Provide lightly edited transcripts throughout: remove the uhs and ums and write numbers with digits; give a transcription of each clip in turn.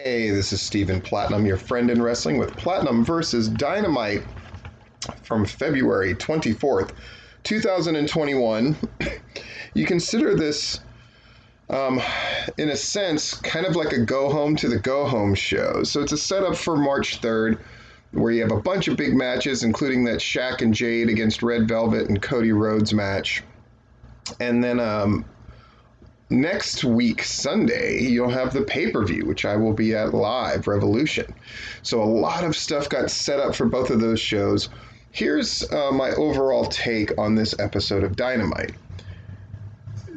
Hey, this is Stephen Platinum, your friend in wrestling with Platinum versus Dynamite from February 24th, 2021. You consider this, in a sense, kind of like a go home to the go home show. So it's a setup for March 3rd, where you have a bunch of big matches, including that Shaq and Jade against Red Velvet and Cody Rhodes match. And then next week, Sunday, you'll have the pay-per-view, which I will be at live, Revolution. So a lot of stuff got set up for both of those shows. Here's my overall take on this episode of Dynamite.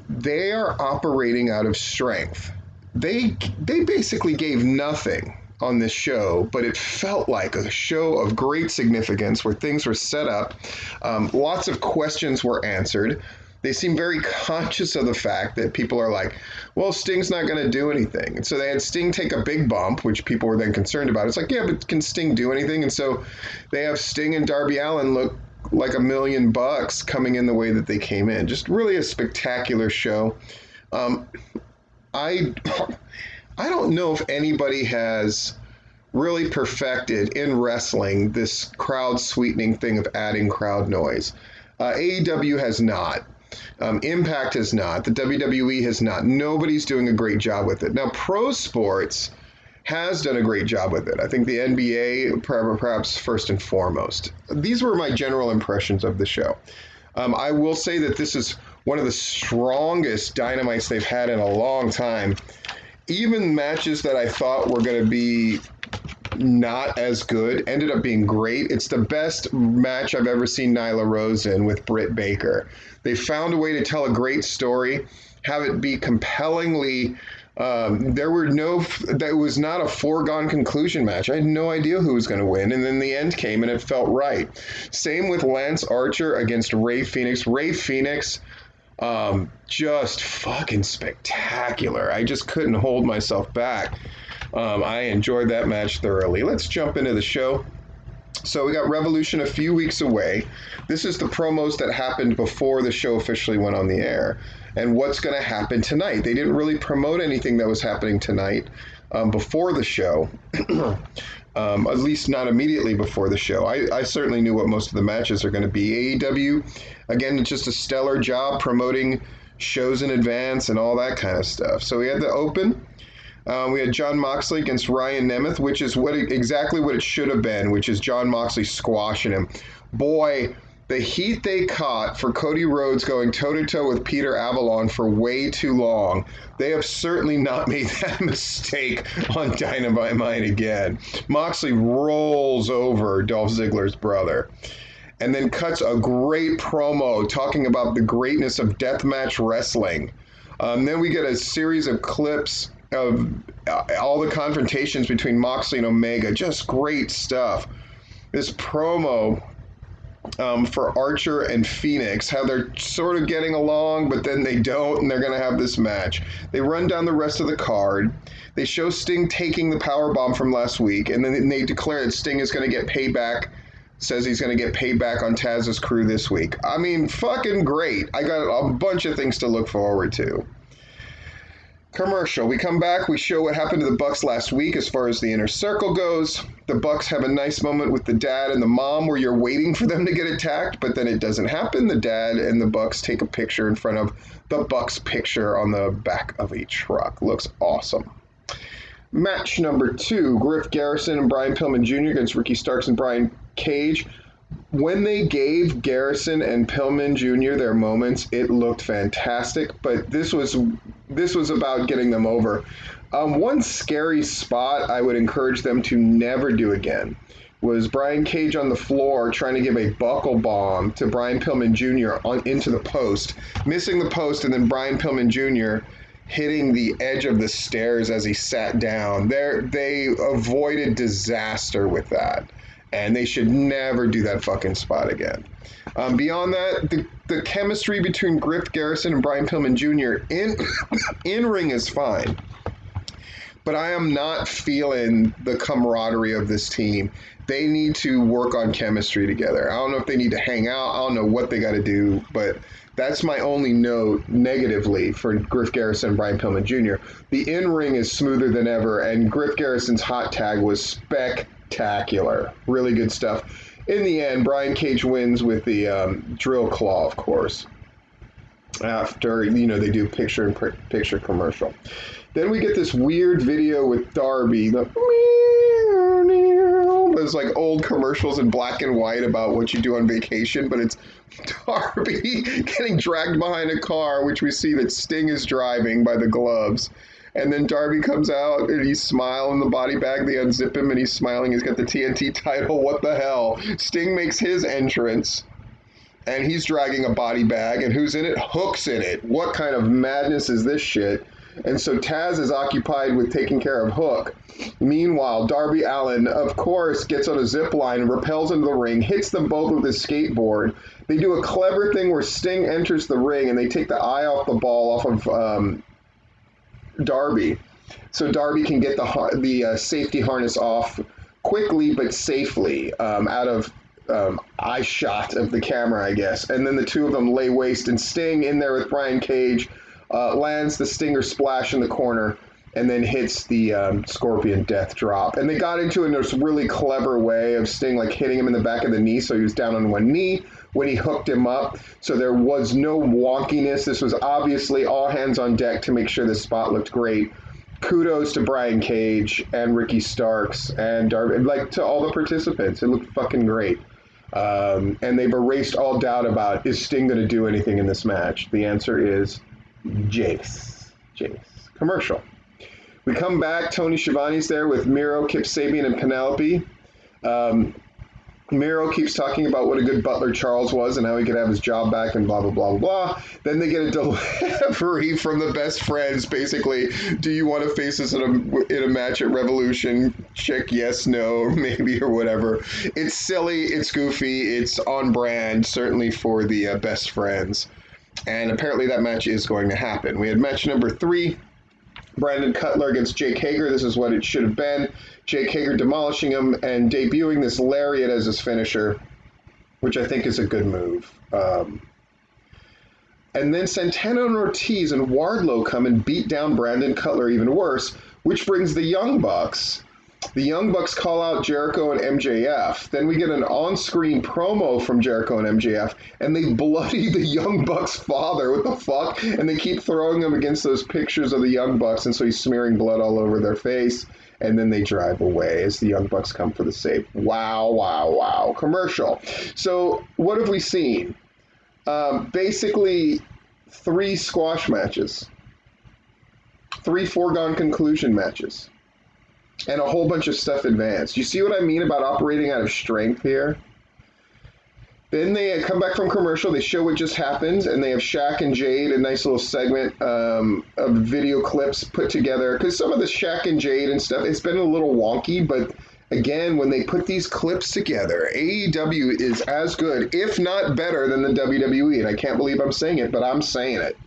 They are operating out of strength. They basically gave nothing on this show, but it felt like a show of great significance where things were set up. Lots of questions were answered. They seem very conscious of the fact that people are like, well, Sting's not going to do anything. And so they had Sting take a big bump, which people were then concerned about. It's like, yeah, but can Sting do anything? And so they have Sting and Darby Allin look like $1 million coming in the way that they came in. Just really a spectacular show. I don't know if anybody has really perfected in wrestling this crowd sweetening thing of adding crowd noise. AEW has not. Impact has not. The WWE has not. Nobody's doing a great job with it. Now, pro sports has done a great job with it. I think the NBA, perhaps first and foremost. These were my general impressions of the show. I will say that this is one of the strongest Dynamites they've had in a long time. Even matches that I thought were going to be not as good ended up being great. It's the best match I've ever seen Nyla Rose in with Britt Baker. They found a way to tell a great story, have it be compellingly. That was not a foregone conclusion match. I had no idea who was going to win, and then the end came and it felt right. Same with Lance Archer against Rey Fenix. Rey Fenix, just fucking spectacular. I just couldn't hold myself back. I enjoyed that match thoroughly. Let's jump into the show. So we got Revolution a few weeks away. This is the promos that happened before the show officially went on the air. And what's going to happen tonight? They didn't really promote anything that was happening tonight before the show. At least not immediately before the show. I certainly knew what most of the matches are going to be. AEW, again, it's just a stellar job promoting shows in advance and all that kind of stuff. So we had the open. We had Jon Moxley against Ryan Nemeth, which is exactly what it should have been, which is Jon Moxley squashing him. Boy, the heat they caught for Cody Rhodes going toe-to-toe with Peter Avalon for way too long. They have certainly not made that mistake on Dynamite again. Moxley rolls over Dolph Ziggler's brother and then cuts a great promo talking about the greatness of deathmatch wrestling. Then we get a series of clips of all the confrontations between Moxley and Omega. Just great stuff. This promo for Archer and Phoenix, how they're sort of getting along, but then they don't, and they're going to have this match. They run down the rest of the card. They show Sting taking the powerbomb from last week, and then they declare that Sting is going to get payback, says he's going to get payback on Taz's crew this week. I mean, fucking great. I got a bunch of things to look forward to. Commercial. We come back. We show what happened to the Bucks last week as far as the inner circle goes. The Bucks have a nice moment with the dad and the mom where you're waiting for them to get attacked, but then it doesn't happen. The dad and the Bucks take a picture in front of the Bucks picture on the back of a truck. Looks awesome. Match number 2, Griff Garrison and Brian Pillman Jr. against Ricky Starks and Brian Cage. When they gave Garrison and Pillman Jr. their moments, it looked fantastic, but this was about getting them over. One scary spot I would encourage them to never do again was Brian Cage on the floor trying to give a buckle bomb to Brian Pillman Jr. into the post, missing the post, and then Brian Pillman Jr. hitting the edge of the stairs as he sat down. They avoided disaster with that. And they should never do that fucking spot again. Beyond that, the chemistry between Griff Garrison and Brian Pillman Jr. in ring is fine. But I am not feeling the camaraderie of this team. They need to work on chemistry together. I don't know if they need to hang out. I don't know what they got to do, but That's my only note negatively for Griff Garrison and Brian Pillman Jr. The in-ring is smoother than ever, and Griff Garrison's hot tag was spectacular. Really good stuff. In the end, Brian Cage wins with the drill claw, of course. After, they do picture commercial. Then we get this weird video with Darby. There's like old commercials in black and white about what you do on vacation, but it's Darby getting dragged behind a car, which we see that Sting is driving by the gloves. And then Darby comes out and he's smiling, the body bag, they unzip him and he's smiling. He's got the TNT title. What the hell? Sting makes his entrance and he's dragging a body bag, and who's in it? Hook's in it. What kind of madness is this shit? And so Taz is occupied with taking care of Hook. Meanwhile, Darby Allin, of course, gets on a zip line and rappels into the ring, hits them both with his skateboard. They do a clever thing where Sting enters the ring and they take the eye off the ball off of Darby. So Darby can get the safety harness off quickly but safely out of eye shot of the camera, I guess. And then the two of them lay waste, and Sting in there with Brian Cage lands the Stinger splash in the corner and then hits the Scorpion Death Drop. And they got into it in this really clever way of Sting like hitting him in the back of the knee, so he was down on one knee when he hooked him up. So there was no wonkiness. This was obviously all hands on deck to make sure the spot looked great. Kudos to Brian Cage and Ricky Starks and Darby, like to all the participants. It looked fucking great. And they've erased all doubt about, is Sting going to do anything in this match? The answer is Jace. Commercial. We come back. Tony Schiavone's there with Miro, Kip Sabian, and Penelope. Miro keeps talking about what a good butler Charles was and how he could have his job back and blah, blah, blah, blah. Then they get a delivery from the best friends, basically, do you want to face us in a match at Revolution? Chick, yes, no, maybe, or whatever. It's silly, it's goofy, it's on brand, certainly for the best friends. And apparently that match is going to happen. We had match number 3. Brandon Cutler against Jake Hager. This is what it should have been. Jake Hager demolishing him and debuting this lariat as his finisher, which I think is a good move. And then Santana and Ortiz and Wardlow come and beat down Brandon Cutler even worse, which brings the Young Bucks. The Young Bucks call out Jericho and MJF. Then we get an on-screen promo from Jericho and MJF, and they bloody the Young Bucks' father. What the fuck? And they keep throwing him against those pictures of the Young Bucks, and so he's smearing blood all over their face. And then they drive away as the Young Bucks come for the save. Wow, wow, wow. Commercial. So what have we seen? Basically, 3 squash matches. 3 foregone conclusion matches. And a whole bunch of stuff advanced. You see what I mean about operating out of strength here? Then they come back from commercial, they show what just happened, and they have Shaq and Jade, a nice little segment of video clips put together. Because some of the Shaq and Jade and stuff, it's been a little wonky, but again, when they put these clips together, AEW is as good, if not better, than the WWE. And I can't believe I'm saying it, but I'm saying it.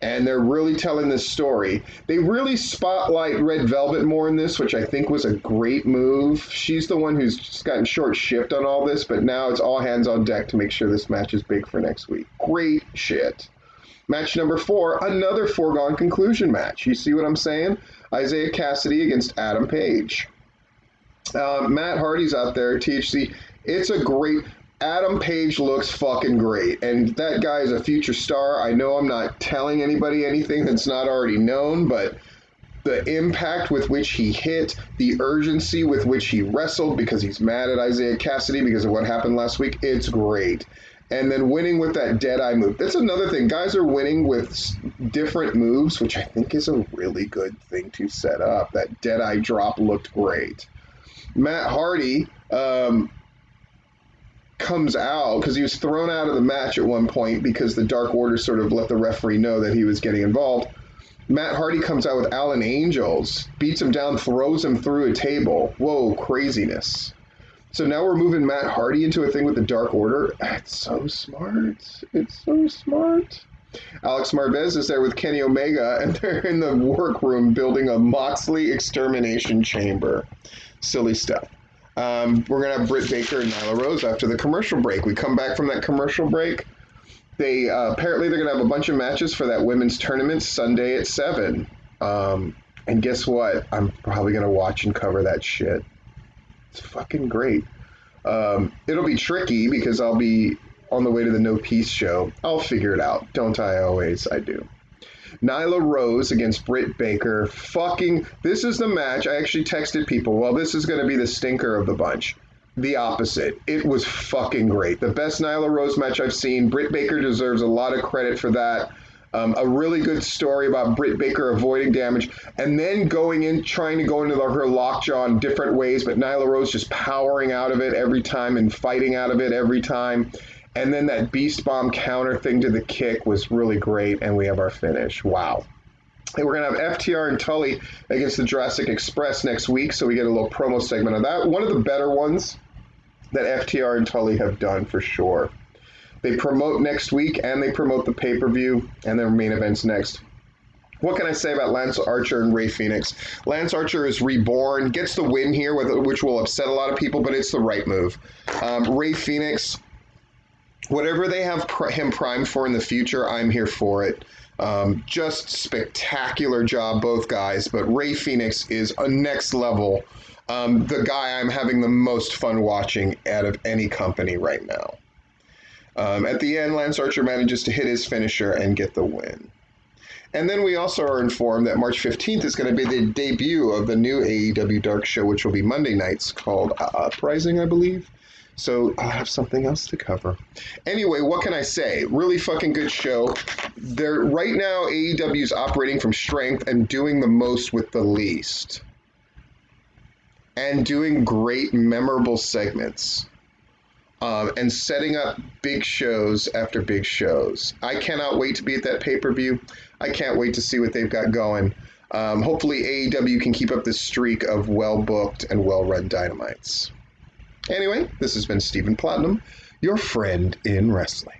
And they're really telling this story. They really spotlight Red Velvet more in this, which I think was a great move. She's the one who's just gotten short shift on all this, but now it's all hands on deck to make sure this match is big for next week. Great shit. Match number 4, another foregone conclusion match. You see what I'm saying? Isaiah Cassidy against Adam Page. Matt Hardy's out there, THC. It's a great... Adam Page looks fucking great, and that guy is a future star. I know I'm not telling anybody anything that's not already known, but the impact with which he hit, the urgency with which he wrestled because he's mad at Isaiah Cassidy because of what happened last week, it's great. And then winning with that Deadeye move. That's another thing. Guys are winning with different moves, which I think is a really good thing to set up. That Deadeye drop looked great. Matt Hardy... comes out because he was thrown out of the match at one point because the Dark Order sort of let the referee know that he was getting involved. Matt Hardy comes out with Alan Angels, beats him down, throws him through a table. Whoa, craziness. So now we're moving Matt Hardy into a thing with the Dark Order. It's so smart. It's so smart. Alex Marvez is there with Kenny Omega, and they're in the workroom building a Moxley extermination chamber. Silly stuff. We're going to have Britt Baker and Nyla Rose after the commercial break. We come back from that commercial break. They apparently they're gonna have a bunch of matches for that women's tournament Sunday at 7. And guess what? I'm probably gonna watch and cover that shit. It's fucking great. It'll be tricky because I'll be on the way to the No Peace show. I'll figure it out. Don't I always? I do. Nyla Rose against Britt Baker. Fucking, this is the match. I actually texted people, well, this is going to be the stinker of the bunch. The opposite. It was fucking great. The best Nyla Rose match I've seen. Britt Baker deserves a lot of credit for that. A really good story about Britt Baker avoiding damage and then going in, trying to go into her lockjaw in different ways, but Nyla Rose just powering out of it every time and fighting out of it every time. And then that Beast Bomb counter thing to the kick was really great, and we have our finish. Wow. And we're going to have FTR and Tully against the Jurassic Express next week, so we get a little promo segment of that. One of the better ones that FTR and Tully have done for sure. They promote next week, and they promote the pay-per-view, and their main events next. What can I say about Lance Archer and Rey Fenix? Lance Archer is reborn, gets the win here, which will upset a lot of people, but it's the right move. Rey Fenix, whatever they have him primed for in the future, I'm here for it. Just spectacular job, both guys, but Rey Fenix is a next level. The guy I'm having the most fun watching out of any company right now. At the end, Lance Archer manages to hit his finisher and get the win. And then we also are informed that March 15th is going to be the debut of the new AEW Dark show, which will be Monday nights, called Uprising, I believe. So I'll have something else to cover. Anyway, what can I say? Really fucking good show. Right now, AEW is operating from strength and doing the most with the least. And doing great, memorable segments. And setting up big shows after big shows. I cannot wait to be at that pay-per-view. I can't wait to see what they've got going. Hopefully AEW can keep up this streak of well-booked and well-run Dynamites. Anyway, this has been Stephen Platinum, your friend in wrestling.